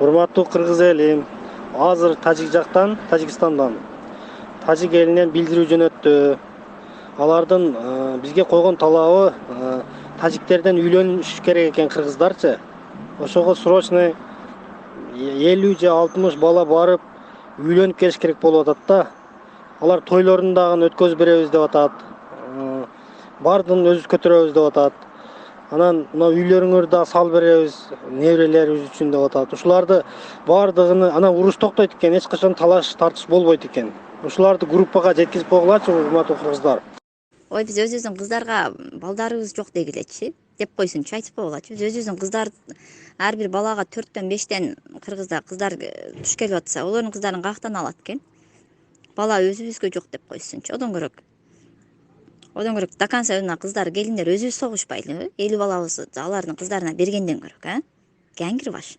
Урматтуу кыргыз элим, азыр Тажикстандан тажик элинен билдирүү жөнөттү. Алардын бизге койгон талабы тажиктерден үйлөнүш керек экен кыргыздарчы. Ошого срочно 50 же 60 бала барып үйлөнүп келиш керек болуп атат да. Алар тойлорун дагы өткөзүп беребиз деп атат. Бардын өзүбүз көтөрөбүз деп атат. Анан мына үйлөрүңөрдү да салып беребиз неберелерибиз үчүн деп атат. Ушуларды бардыгын анан уруш токтойт экен, эч качан талаш тартыш болбойт экен. Ушуларды группага жеткизип койгулачы, урматтуу кыргыздар. Ой, биз өзүбүздүн кыздарга балдарыбыз жок дегилечи деп койсунчу, айтып койгулачы. Биз өзүбүздүн кыздар ар бир балага 4төн 5тен кыргызда кыздар туш келип атса, олордун кыздарын каяктан алат экен? Бала өзүбүзгө жок деп койсунчу. Одон көрөк до конца мына кыздар келиндер өзүбүз согушпайлыбы? 50 балабызды алардын кыздарына бергенден көрөк, кеңгир баш.